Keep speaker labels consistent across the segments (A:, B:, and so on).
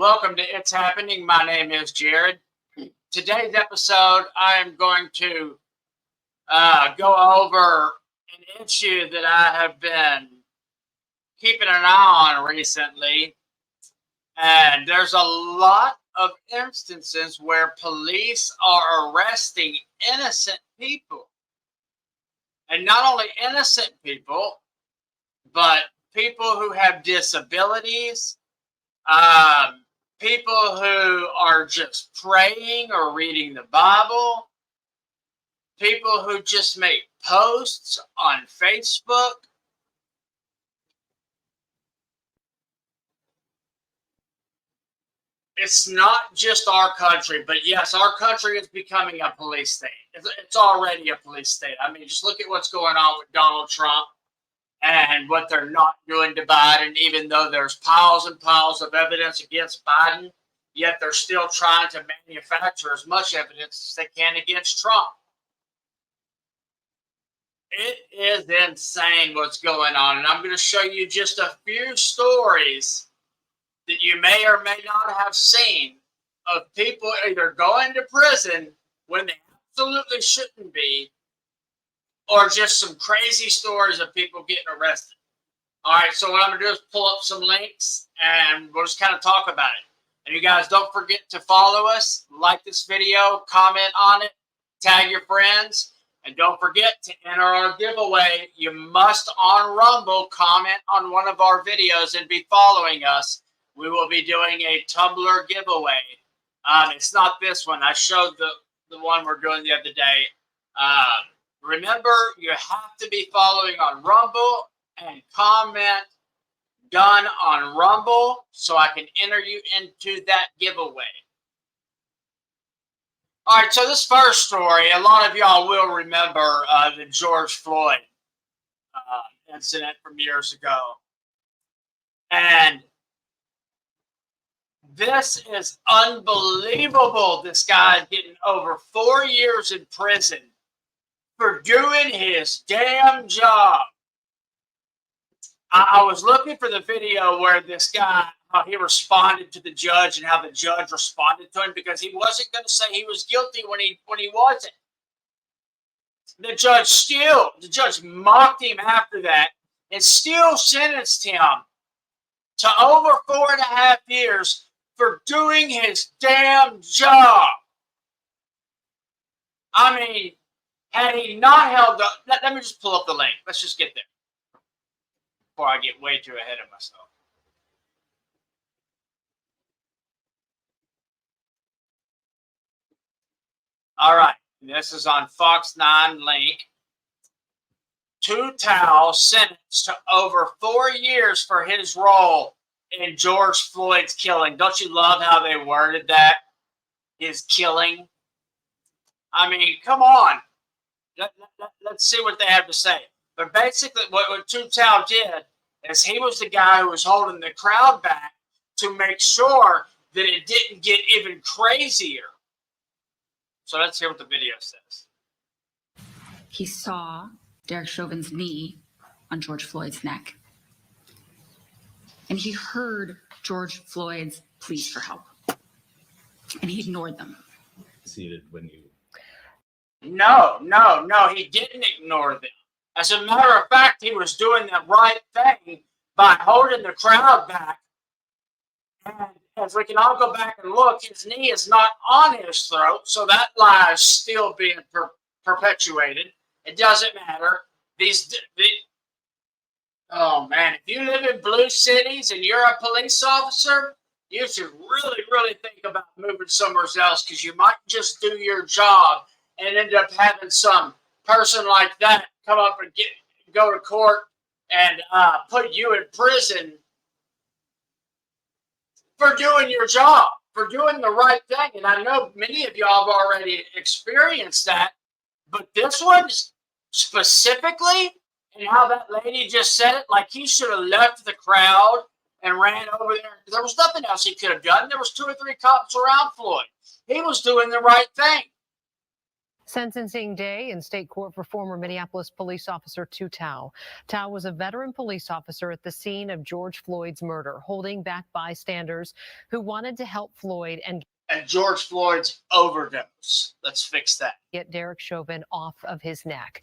A: Welcome to It's Happening. My name is Jared. Today's episode, I am going to go over an issue that I have been keeping an eye on recently. And there's a lot of instances where police are arresting innocent people. And not only innocent people, but people who have disabilities, people who are just praying or reading the Bible, people who just make posts on Facebook. It's not just our country, but yes, our country is becoming a police state. It's already a police state. I mean, just look at what's going on with Donald Trump and what they're not doing to Biden, even though there's piles and piles of evidence against Biden, yet they're still trying to manufacture as much evidence as they can against Trump. It is insane what's going on, and I'm going to show you just a few stories that you may or may not have seen of people either going to prison when they absolutely shouldn't be, or just some crazy stories of people getting arrested. All right, so what I'm going to do is pull up some links, and we'll just kind of talk about it. And you guys don't forget to follow us, like this video, comment on it, tag your friends, and don't forget to enter our giveaway. You must, on Rumble, comment on one of our videos and be following us. We will be doing a Tumblr giveaway. It's not this one. I showed the one we're doing the other day. Remember, you have to be following on Rumble and comment done on Rumble so I can enter you into that giveaway. All right, so this first story, a lot of y'all will remember the George Floyd incident from years ago. And this is unbelievable. This guy is getting over 4 years in prison for doing his damn job. I was looking for the video where this guy, how he responded to the judge and how the judge responded to him, because he wasn't going to say he was guilty when he wasn't. The judge mocked him after that and still sentenced him to over 4.5 years for doing his damn job. I mean, had he not held up, let me just pull up the link. Let's just get there before I get way too ahead of myself. All right, this is on Fox 9 link. Tou Thao sentenced to over 4 years for his role in George Floyd's killing. Don't you love how they worded that? His killing. I mean, come on. Let's see what they have to say. But basically, what Tou Thao did is he was the guy who was holding the crowd back to make sure that it didn't get even crazier. So let's hear what the video says.
B: He saw Derek Chauvin's knee on George Floyd's neck. And he heard George Floyd's pleas for help. And he ignored them.
C: Seated when you...
A: No, he didn't ignore them. As a matter of fact, he was doing the right thing by holding the crowd back. And as we can all go back and look, his knee is not on his throat, so that lie is still being perpetuated. It doesn't matter. Oh, man, if you live in blue cities and you're a police officer, you should really, really think about moving somewhere else, because you might just do your job and end up having some person like that come up and go to court and put you in prison for doing your job, for doing the right thing. And I know many of y'all have already experienced that, but this one specifically, and how that lady just said it, like he should have left the crowd and ran over there. There was nothing else he could have done. There was 2 or 3 cops around Floyd. He was doing the right thing.
D: Sentencing day in state court for former Minneapolis police officer Tu Tao. Tao was a veteran police officer at the scene of George Floyd's murder, holding back bystanders who wanted to help Floyd and
A: George Floyd's overdose. Let's fix that.
D: Get Derek Chauvin off of his neck.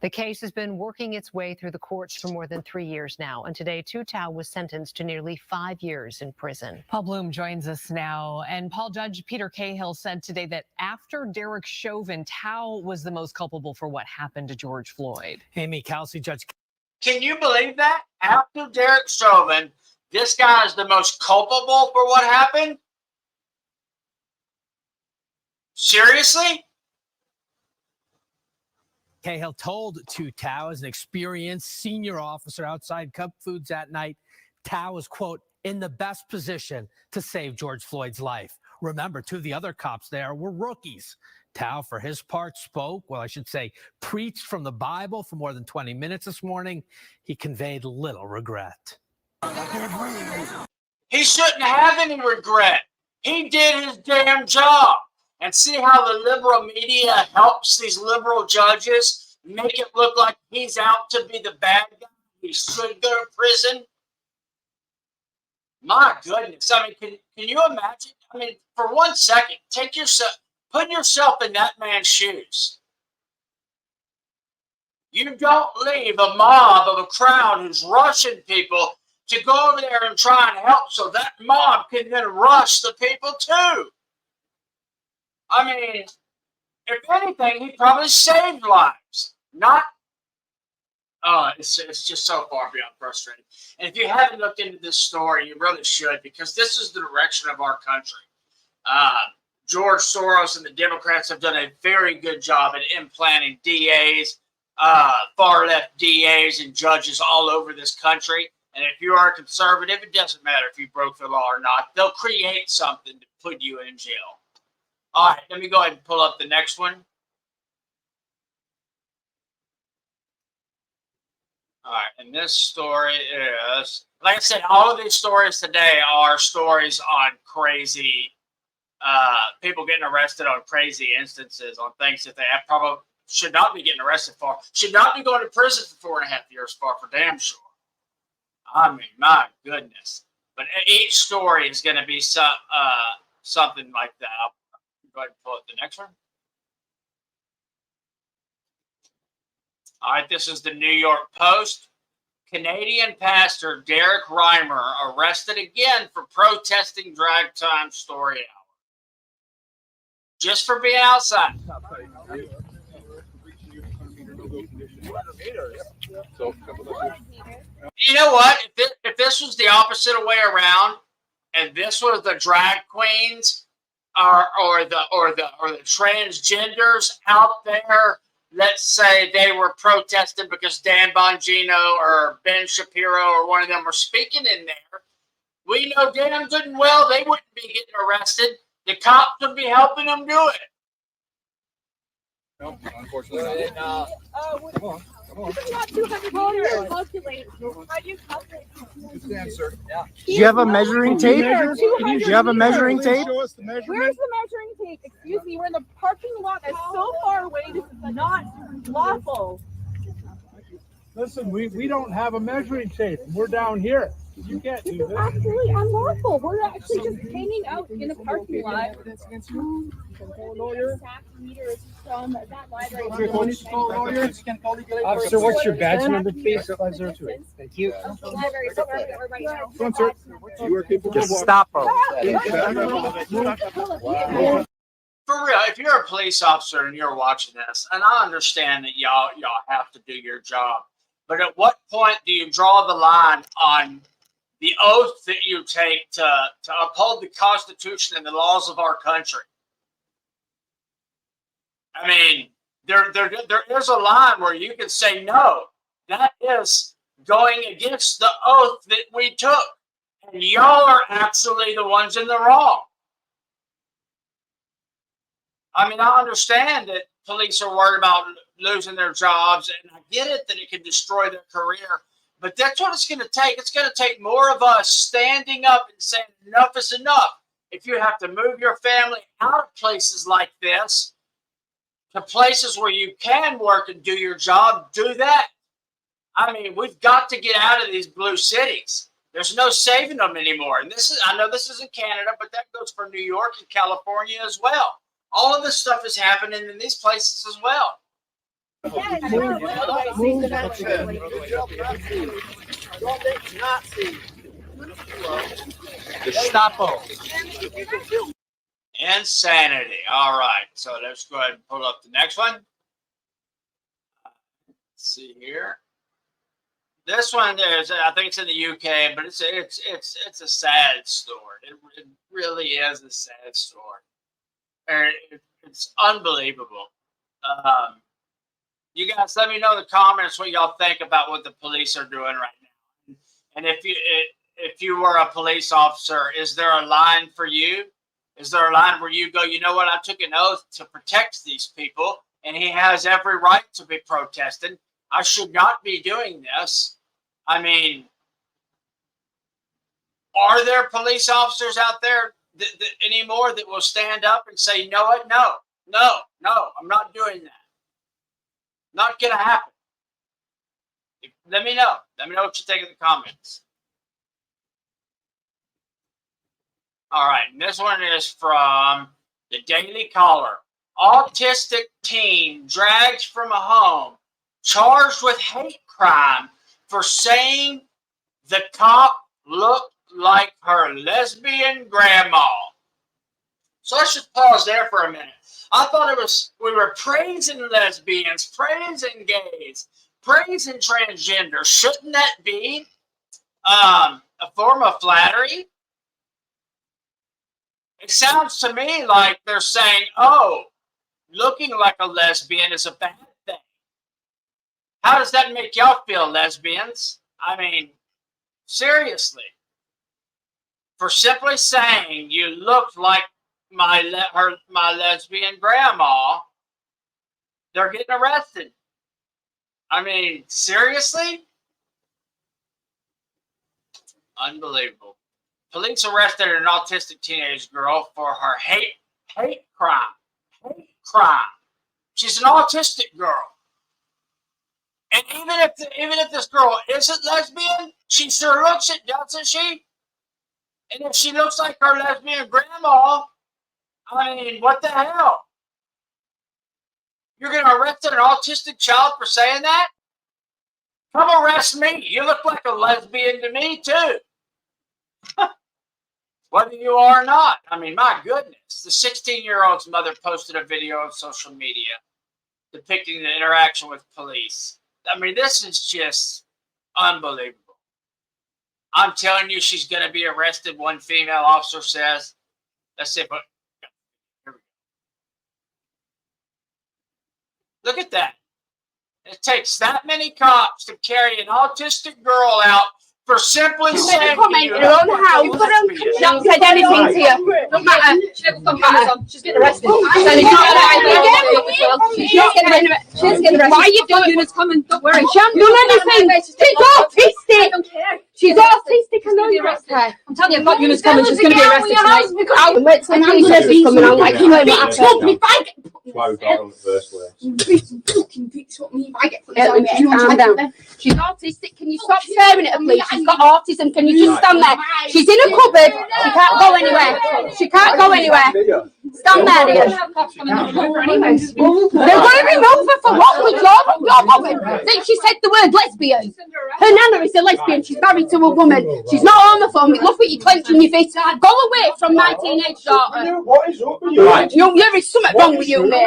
D: The case has been working its way through the courts for more than 3 years now, and today Tu Tao was sentenced to nearly 5 years in prison.
E: Paul Bloom joins us now, and Paul, Judge Peter Cahill said today that after Derek Chauvin, Tao was the most culpable for what happened to George Floyd.
F: Amy Kelsey, Judge.
A: Can you believe that? After Derek Chauvin, this guy is the most culpable for what happened? Seriously?
F: Cahill told Tu Tao, as an experienced senior officer outside Cup Foods that night, Tao was, quote, in the best position to save George Floyd's life. Remember, two of the other cops there were rookies. Tao, for his part, preached from the Bible for more than 20 minutes this morning. He conveyed little regret.
A: He shouldn't have any regret. He did his damn job. And see how the liberal media helps these liberal judges make it look like he's out to be the bad guy. He should go to prison. My goodness. I mean, can you imagine? I mean, for 1 second, put yourself in that man's shoes. You don't leave a mob of a crowd who's rushing people to go over there and try and help so that mob can then rush the people too. I mean, if anything, he probably saved lives. It's just so far beyond frustrating. And if you haven't looked into this story, you really should, because this is the direction of our country. George Soros and the Democrats have done a very good job at implanting DAs, far-left DAs and judges all over this country. And if you are a conservative, it doesn't matter if you broke the law or not. They'll create something to put you in jail. All right, let me go ahead and pull up the next one. All right, and this story is, like I said, all of these stories today are stories on crazy people getting arrested on crazy instances, on things that they probably should not be getting arrested for, should not be going to prison for 4.5 years for damn sure. I mean, my goodness. But each story is going to be something like that. Go ahead and pull up the next one. All right, this is the New York Post. Canadian pastor Derek Reimer arrested again for protesting drive time story hour. Just for being outside. You know what? If this was the opposite way around, and this was the drag queens or the transgenders out there, let's say they were protesting because Dan Bongino or Ben Shapiro or one of them were speaking in there, we know damn good and well they wouldn't be getting arrested. The cops would be helping them do it.
G: No, unfortunately.
H: Come on. Not 200 meters. Calculate. How do you calculate?
G: Good stand, sir. Yeah.
I: Do you have a measuring tape? Do you have a measuring tape?
H: Where's the measuring tape? Excuse me, we're in the parking lot that's so far away. This is not lawful.
J: Listen, we don't have a measuring tape. We're down here. You can't do
H: this. This is absolutely unlawful. We're actually just hanging out in a parking lot.
J: Officer, what's your badge number, please? 502. Thank you.
I: Just stop them.
A: For real, if you're a police officer and you're watching this, and I understand that y'all have to do your job, but at what point do you draw the line on the oath that you take to uphold the Constitution and the laws of our country? I mean, there is a line where you can say, no, that is going against the oath that we took. And y'all are actually the ones in the wrong. I mean, I understand that police are worried about losing their jobs, and I get it that it can destroy their career. But that's what it's going to take. It's going to take more of us standing up and saying enough is enough. If you have to move your family out of places like this, to places where you can work and do your job, do that. I mean, we've got to get out of these blue cities. There's no saving them anymore. And I know this isn't Canada, but that goes for New York and California as well. All of this stuff is happening in these places as well.
F: Gestapo.
A: Insanity. All right. So let's go ahead and pull up the next one. Let's see here. This one is, I think it's in the UK, but it's a sad story. It really is a sad story. It's unbelievable. You guys, let me know in the comments what y'all think about what the police are doing right now. And if you were a police officer, is there a line for you? Is there a line where you go, you know what, I took an oath to protect these people, and he has every right to be protesting. I should not be doing this. I mean, are there police officers out there anymore that will stand up and say, you know what, no, I'm not doing that. Not going to happen. Let me know. Let me know what you think in the comments. All right, and this one is from the Daily Caller. Autistic teen dragged from a home, charged with hate crime for saying the cop looked like her lesbian grandma. So I should pause there for a minute. I thought we were praising lesbians, praising gays, praising transgender. Shouldn't that be a form of flattery? It sounds to me like they're saying, oh, looking like a lesbian is a bad thing. How does that make y'all feel, lesbians? I mean, seriously. For simply saying you looked like my lesbian grandma, they're getting arrested. I mean, seriously? Unbelievable. Police arrested an autistic teenage girl for her hate crime. Hate crime. She's an autistic girl. And even if this girl isn't lesbian, she sure looks it, doesn't she? And if she looks like her lesbian grandma, I mean, what the hell? You're going to arrest an autistic child for saying that? Come arrest me. You look like a lesbian to me, too. Whether you are or not. I mean, my goodness. The 16-year-old's mother posted a video on social media depicting the interaction with police. I mean, this is just unbelievable. I'm telling you, she's going to be arrested, one female officer says. That's it. But here we go. Look at that. It takes that many cops to carry an autistic girl out for simply saying
K: comment in her own house. Not said anything to you. Don't matter. She's getting arrested. She's getting arrested. Why are you doing this? Coming. Don't worry. She hasn't done anything. She's autistic. I don't care. She's autistic. I know you're arrested. I'm telling you, I've got Eunice coming. She's going to be arrested tonight. Wait till Nanny says she's coming. I'm like, you know what happened.
C: That's why we got on the first place.
K: Calm down. She's autistic. Can you stop staring at her, please? She's got autism. Can you just stand there? She's in a cupboard. She can't go anywhere. She can't go anywhere. Stand there, dear. They're going to remove her for what? With your woman. Think she said the word lesbian. Her nana is a lesbian. She's married to a woman. She's not homophobic. Look what you're clenching your fist. Go away from my teenage daughter.
C: What is up with you?
K: There is something wrong with you, mate.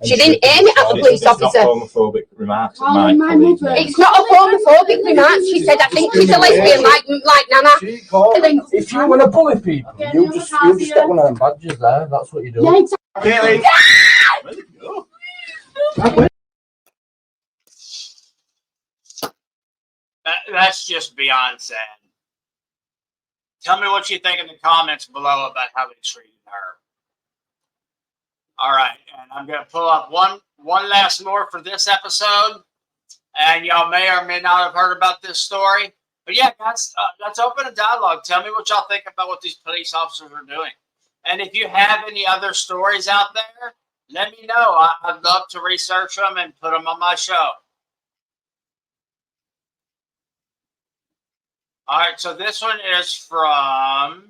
K: She didn't aim it at the police officer.
C: Homophobic remarks at my colleague.
K: It's not a homophobic remark. She said, I think she's a lesbian like Nana.
G: If you want to bully people, you just get one of them badges there. That's what you do.
K: Yeah, exactly.
C: Where'd it go?
A: That's just beyond sad. Tell me what you think in the comments below about how they treated her. All right, and I'm going to pull up one last more for this episode. And y'all may or may not have heard about this story. But yeah, guys, let's open a dialogue. Tell me what y'all think about what these police officers are doing. And if you have any other stories out there, let me know. I'd love to research them and put them on my show. All right, so this one is from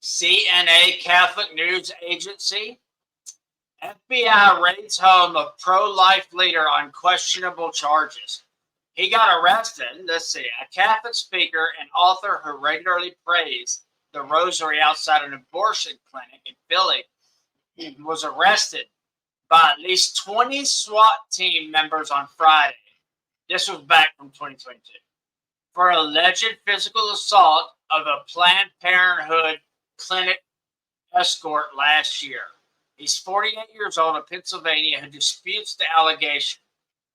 A: CNA, Catholic News Agency. FBI raids home of pro-life leader on questionable charges. He got arrested, let's see, a Catholic speaker and author who regularly prays the rosary outside an abortion clinic in Philly was arrested by at least 20 SWAT team members on Friday. This was back from 2022 for alleged physical assault of a Planned Parenthood clinic escort last year. He's 48 years old of Pennsylvania who disputes the allegation.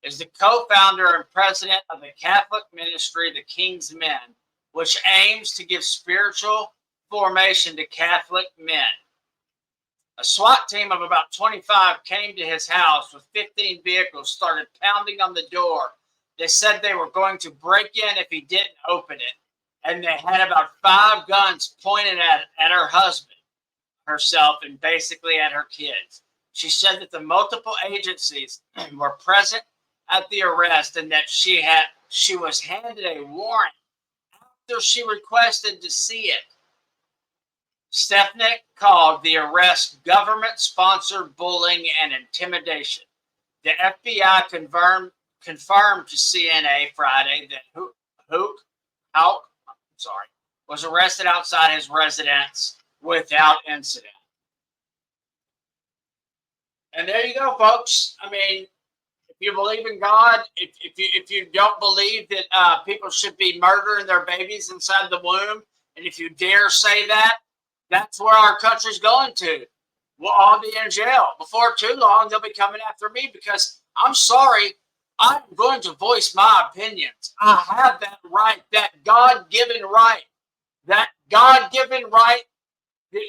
A: Is the co-founder and president of the Catholic ministry, the King's Men, which aims to give spiritual formation to Catholic men. A SWAT team of about 25 came to his house with 15 vehicles, started pounding on the door. They said they were going to break in if he didn't open it. And they had about 5 guns pointed at her husband, herself, and basically at her kids. She said that the multiple agencies were present at the arrest and that she was handed a warrant after she requested to see it. Stefanik called the arrest government-sponsored bullying and intimidation. The FBI confirmed to CNA Friday that Hauk was arrested outside his residence without incident. And there you go, folks. I mean, if you believe in God, if you don't believe that people should be murdering their babies inside the womb, and if you dare say that, that's where our country's going to. We'll all be in jail. Before too long, they'll be coming after me because I'm sorry, I'm going to voice my opinions. I have that right, that God-given right, that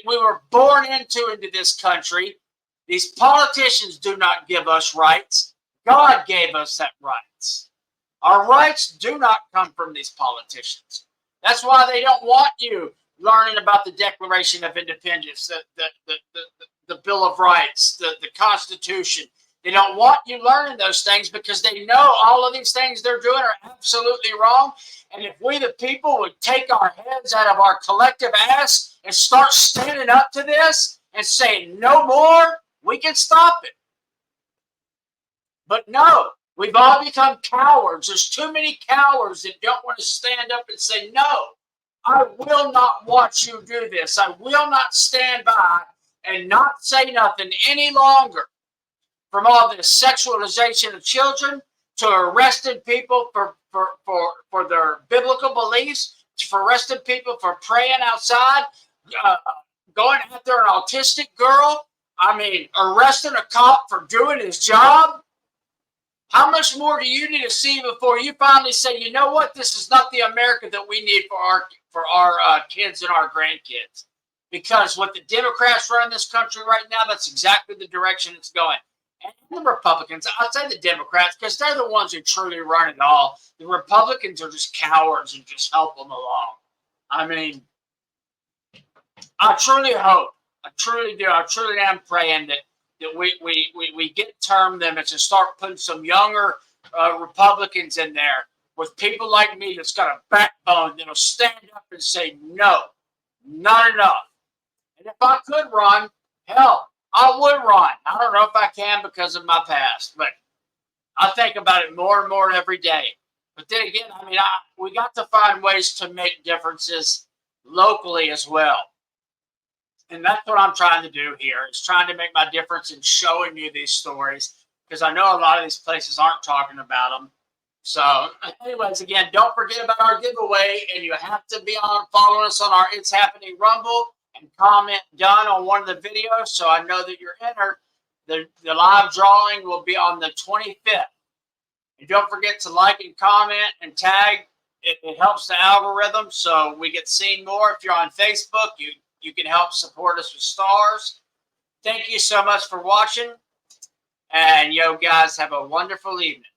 A: we were born into this country. These politicians do not give us rights. God gave us that rights. Our rights do not come from these politicians. That's why they don't want you learning about the Declaration of Independence, the Bill of Rights, the Constitution. They don't want you learning those things because they know all of these things they're doing are absolutely wrong. And if we, the people, would take our heads out of our collective ass and start standing up to this and say no more, we can stop it. But no, we've all become cowards. There's too many cowards that don't want to stand up and say, no, I will not watch you do this. I will not stand by and not say nothing any longer. From all this sexualization of children to arresting people for their biblical beliefs, for arresting people for praying outside, going after an autistic girl, I mean, arresting a cop for doing his job. How much more do you need to see before you finally say, you know what, this is not the America that we need for our kids and our grandkids? Because what the Democrats run this country right now, that's exactly the direction it's going. And the Republicans, I'll say the Democrats, because they're the ones who truly run it all. The Republicans are just cowards and just help them along. I mean, I truly hope, I truly do, I truly am praying that we get term limits and start putting some younger Republicans in there with people like me that's got a backbone that'll stand up and say, no, not enough. And if I could run, hell, I would run. I don't know if I can because of my past, but I think about it more and more every day. But then again, I mean, we got to find ways to make differences locally as well. And that's what I'm trying to do here, is trying to make my difference in showing you these stories, because I know a lot of these places aren't talking about them. So anyways, again, don't forget about our giveaway, and you have to be following us on our It's Happening Rumble and comment done on one of the videos so I know that you're entered. The live drawing will be on the 25th. And don't forget to like and comment and tag. It helps the algorithm so we get seen more. If you're on Facebook, you can help support us with stars. Thank you so much for watching. And yo, guys, have a wonderful evening.